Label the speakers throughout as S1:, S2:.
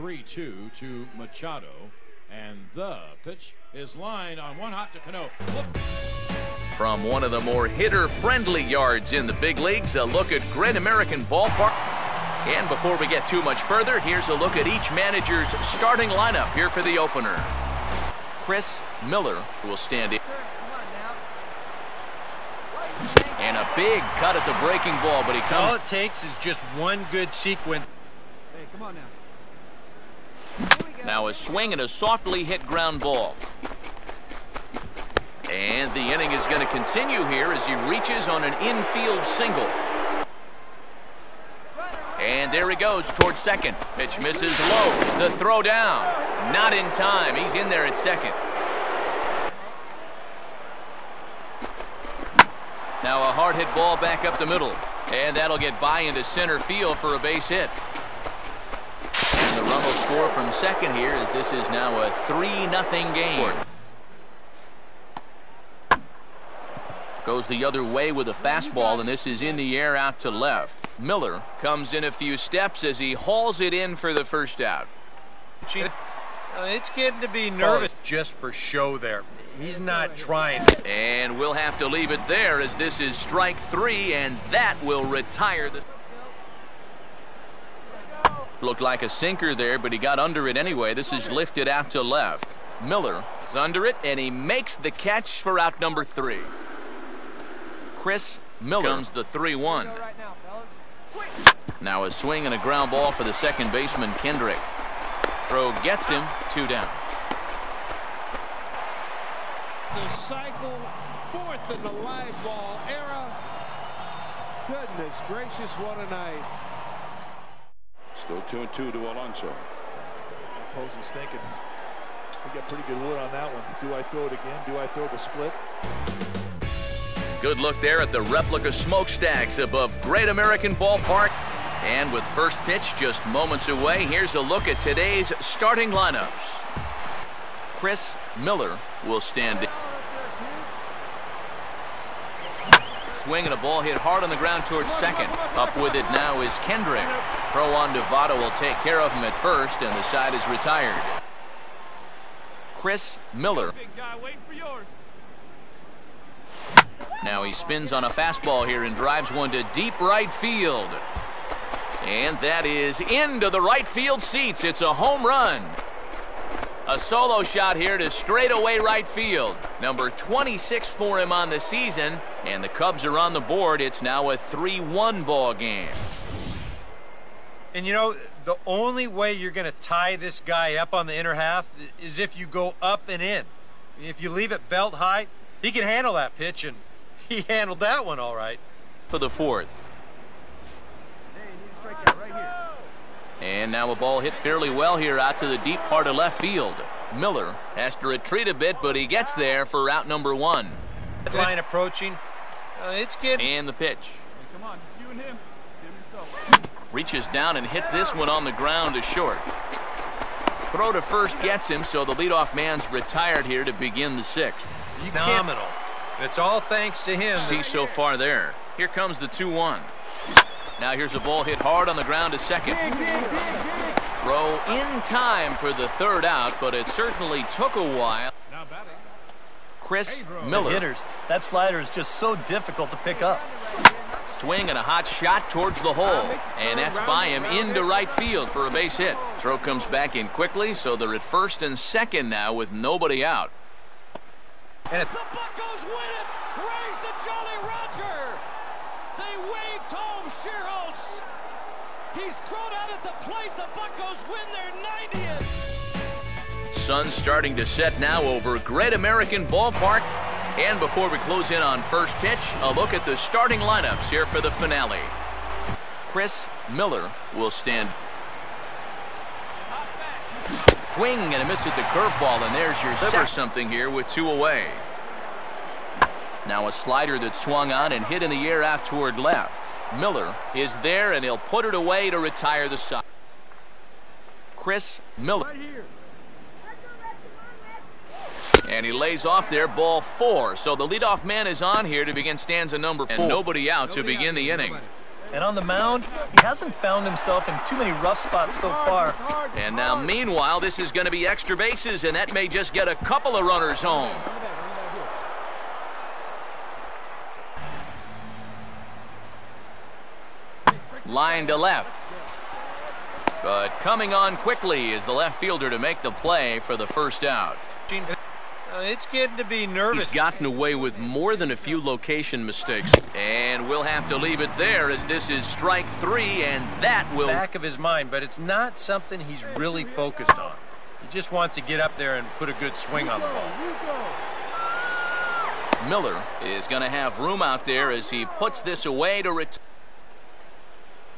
S1: 3-2 to Machado. And the pitch is lined on one hop to Cano. Look.
S2: From one of the more hitter-friendly yards in the big leagues, a look at Great American Ballpark. And before we get too much further, here's a look at each manager's starting lineup here for the opener. Chris Miller will stand in. And a big cut at the breaking ball, but he comes.
S3: All it takes is just one good sequence.
S4: Hey, come on now.
S2: Now a swing and a softly hit ground ball. And the inning is going to continue here as he reaches on an infield single. And there he goes towards second. Pitch misses low. The throw down. Not in time. He's in there at second. Now a hard hit ball back up the middle. And that'll get by into center field for a base hit. And the run will score from second here as this is now a 3-0 game. Goes the other way with a fastball, and this is in the air out to left. Miller comes in a few steps as he hauls it in for the first out.
S3: It's getting to be nervous just for show there. He's not trying.
S2: And we'll have to leave it there as this is strike 3, and that will retire the... Looked like a sinker there, but he got under it anyway. This is lifted out to left. Miller is under it, and he makes the catch for out number 3. Chris Miller comes the 3-1. Now a swing and a ground ball for the second baseman, Kendrick. Throw gets him, 2 down.
S5: The cycle, 4th in the live ball era. Goodness gracious, what a night.
S6: Still 2-2 to Alonso.
S7: Posey's thinking, we got pretty good wood on that one. Do I throw it again? Do I throw the split?
S2: Good look there at the replica smokestacks above Great American Ballpark. And with first pitch just moments away, here's a look at today's starting lineups. Chris Miller will stand in. Swing and a ball hit hard on the ground towards second. Up with it now is Kendrick. Throw on to Votto will take care of him at first, and the side is retired. Chris Miller.
S4: Big guy, waiting for yours.
S2: Now he spins on a fastball here and drives one to deep right field. And that is into the right field seats. It's a home run. A solo shot here to straightaway right field. Number 26 for him on the season. And the Cubs are on the board. It's now a 3-1 ball game.
S3: And you know, the only way you're going to tie this guy up on the inner half is if you go up and in. If you leave it belt high, he can handle that pitch, and he handled that one all right.
S2: For the 4th. And now a ball hit fairly well here out to the deep part of left field. Miller has to retreat a bit, but he gets there for out number 1.
S3: Line approaching. It's getting.
S2: And the pitch.
S4: Hey, come on, it's you and him.
S2: Reaches down and hits this one on the ground to short. Throw to first gets him, so the leadoff man's retired here to begin the 6th.
S3: Phenomenal. It's all thanks to him.
S2: See so far there. Here comes the 2-1. Now here's a ball hit hard on the ground to second. Throw in time for the 3rd out, but it certainly took a while. Chris Miller.
S8: Hitters, that slider is just so difficult to pick up.
S2: Swing and a hot shot towards the hole, and that's by him into right field for a base hit. Throw comes back in quickly, so they're at first and second now with nobody out.
S9: And the Buccos win it! Raise the Jolly Roger! They waved home Shearholtz. He's thrown out at the plate. The Buccos win their 90th.
S2: Sun starting to set now over Great American Ballpark. And before we close in on first pitch, a look at the starting lineups here for the finale. Chris Miller will stand. Swing and a miss at the curveball, and there's your something here with 2 away. Now a slider that swung on and hit in the air out toward left. Miller is there, and he'll put it away to retire the side. Chris Miller.
S4: Right here.
S2: And he lays off there, ball 4. So the leadoff man is on here to begin stanza number 4. And nobody out to begin the inning.
S8: And on the mound, he hasn't found himself in too many rough spots so far.
S2: And now, meanwhile, this is going to be extra bases, and that may just get a couple of runners home. Line to left. But coming on quickly is the left fielder to make the play for the first out.
S3: It's getting to be nervous.
S2: He's gotten away with more than a few location mistakes. And we'll have to leave it there as this is strike three, and that will...
S3: Back of his mind, but it's not something he's really focused on. He just wants to get up there and put a good swing on the ball.
S2: Miller is going to have room out there as he puts this away to retire.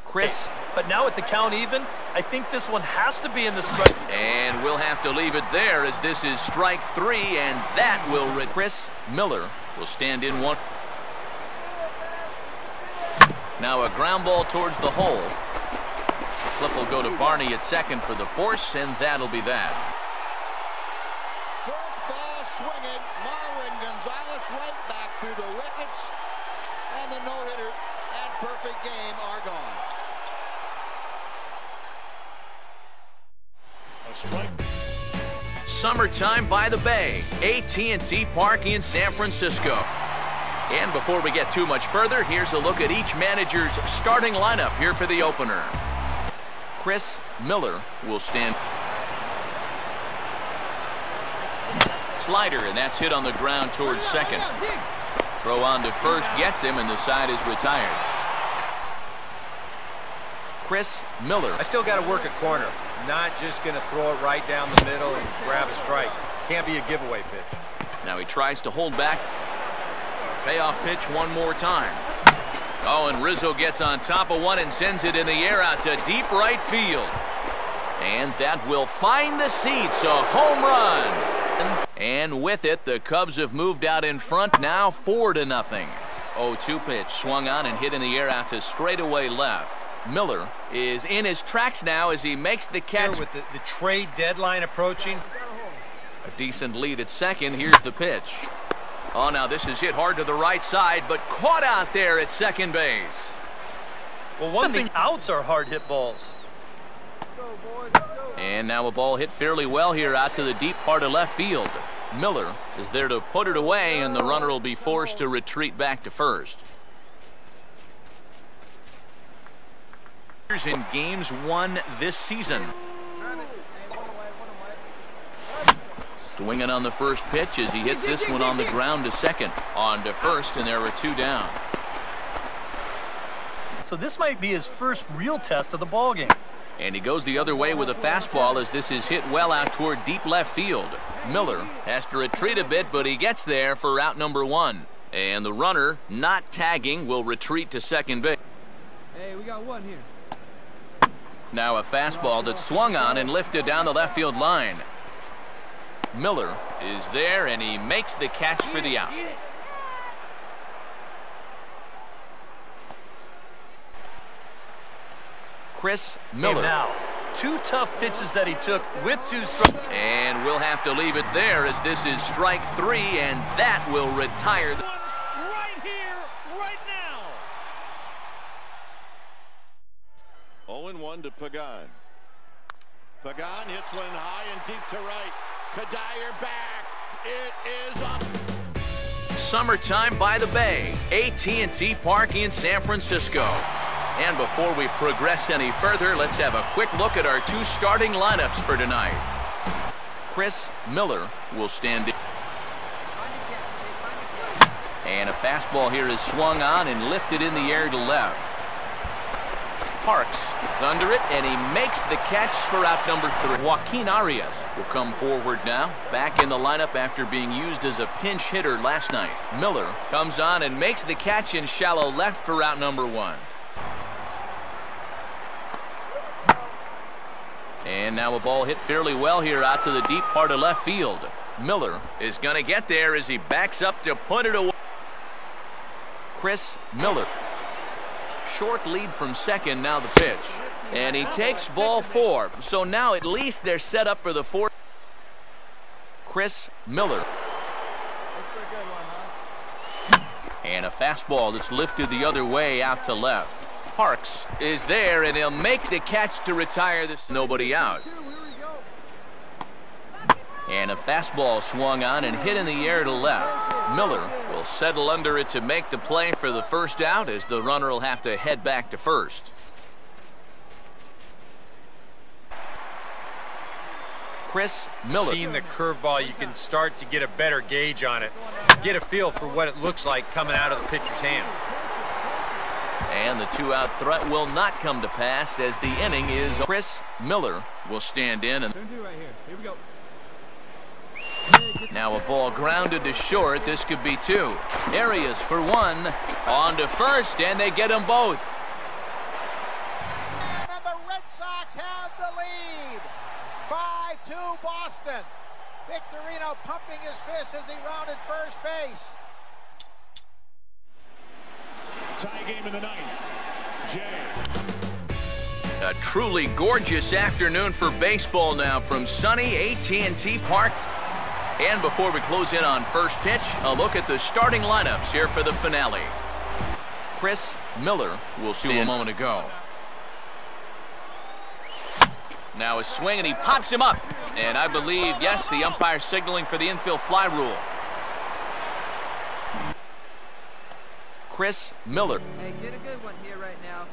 S2: Chris.
S8: But now with the count even, I think this one has to be in the strike.
S2: And we'll have to leave it there as this is strike three, and that will... Chris Miller will stand in one. Now a ground ball towards the hole. Flip will go to Barney at second for the force, and that'll be that.
S5: First ball swinging. Marwin Gonzalez right back through the wickets. And the no-hitter and perfect game are gone.
S2: Summertime by the Bay, AT&T Park in San Francisco. And before we get too much further, here's a look at each manager's starting lineup here for the opener. Chris Miller will stand. Slider, and that's hit on the ground towards second. Throw on to first, gets him, and the side is retired. Chris Miller.
S3: I still got to work a corner. Not just going to throw it right down the middle and grab a strike. Can't be a giveaway pitch.
S2: Now he tries to hold back. Payoff pitch one more time. Oh, and Rizzo gets on top of one and sends it in the air out to deep right field. And that will find the seats, a home run. And with it, the Cubs have moved out in front now 4-0. 0-2 pitch swung on and hit in the air out to straightaway left. Miller is in his tracks now as he makes the catch.
S3: With the trade deadline approaching.
S2: A decent lead at second. Here's the pitch. Oh, now this is hit hard to the right side, but caught out there at second base.
S8: Well, one thing, outs are hard hit balls.
S2: And now a ball hit fairly well here out to the deep part of left field. Miller is there to put it away, and the runner will be forced to retreat back to first. In games won this season. Swinging on the first pitch as he hits this one on the ground to second. On to first, and there were 2 down.
S8: So this might be his first real test of the ball game.
S2: And he goes the other way with a fastball as this is hit well out toward deep left field. Miller has to retreat a bit, but he gets there for out number 1. And the runner, not tagging, will retreat to second base.
S4: Hey, we got one here.
S2: Now a fastball that swung on and lifted down the left field line. Miller is there, and he makes the catch for the out. Chris Miller.
S8: And now, 2 tough pitches that he took with 2 strikes.
S2: And we'll have to leave it there as this is strike 3, and that will retire.
S9: Right here, right now.
S5: 0-1 to Pagan. Pagan hits one high and deep to right. Kadire back. It is up.
S2: Summertime by the Bay, AT&T Park in San Francisco. And before we progress any further, let's have a quick look at our 2 starting lineups for tonight. Chris Miller will stand in. And a fastball here is swung on and lifted in the air to left. Parks is under it, and he makes the catch for out number 3. Joaquin Arias will come forward now, back in the lineup after being used as a pinch hitter last night. Miller comes on and makes the catch in shallow left for out number 1. And now a ball hit fairly well here out to the deep part of left field. Miller is going to get there as he backs up to put it away. Chris Miller. Short lead from second, now the pitch. And he takes ball 4. So now at least they're set up for the 4th. Chris Miller. And a fastball that's lifted the other way out to left. Parks is there, and he'll make the catch to retire this. Nobody out. And a fastball swung on and hit in the air to left. Miller will settle under it to make the play for the first out, as the runner will have to head back to first. Chris Miller.
S3: Seeing the curveball, you can start to get a better gauge on it. Get a feel for what it looks like coming out of the pitcher's hand.
S2: And the two-out threat will not come to pass, as the inning is. Chris Miller will stand in. And
S4: right here. Here we go.
S2: now a ball grounded to short. This could be two. Arias for one. On to first, and they get them both.
S10: And the Red Sox have the lead. 5-2 Boston. Victorino pumping his fist as he rounded first base.
S6: Tie game in the ninth. Jay.
S2: A truly gorgeous afternoon for baseball now from sunny AT&T Park. And before we close in on first pitch, a look at the starting lineups here for the finale. Chris Miller will see a moment ago. Now a swing, and he pops him up. And I believe, yes, the umpire signaling for the infield fly rule. Chris Miller.
S4: Hey, get a good one here right now.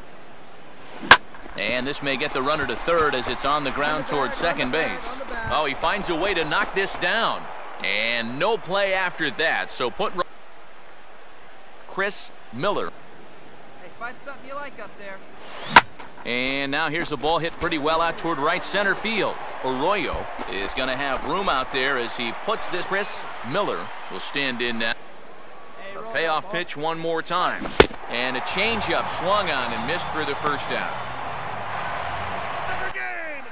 S2: And this may get the runner to third, as it's on the ground towards second base. Oh, he finds a way to knock this down. And no play after that. So put Chris Miller.
S4: Hey, find something you like up there.
S2: And now here's a ball hit pretty well out toward right center field. Arroyo is going to have room out there as he puts this. Chris Miller will stand in now. Payoff pitch one more time. And a changeup swung on and missed for the first out.
S9: Another game.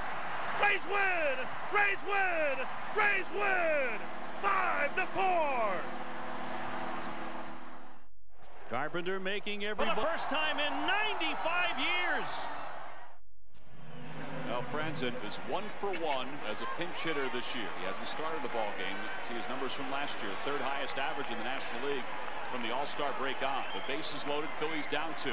S9: Rays win. Rays win. Rays win. 5-4. Carpenter making every for the first time in 95 years.
S6: Now Franzen is 1-for-1 as a pinch hitter this year. He hasn't started the ball game. See his numbers from last year. Third highest average in the National League from the All-Star break on. The bases loaded. Phillies down 2.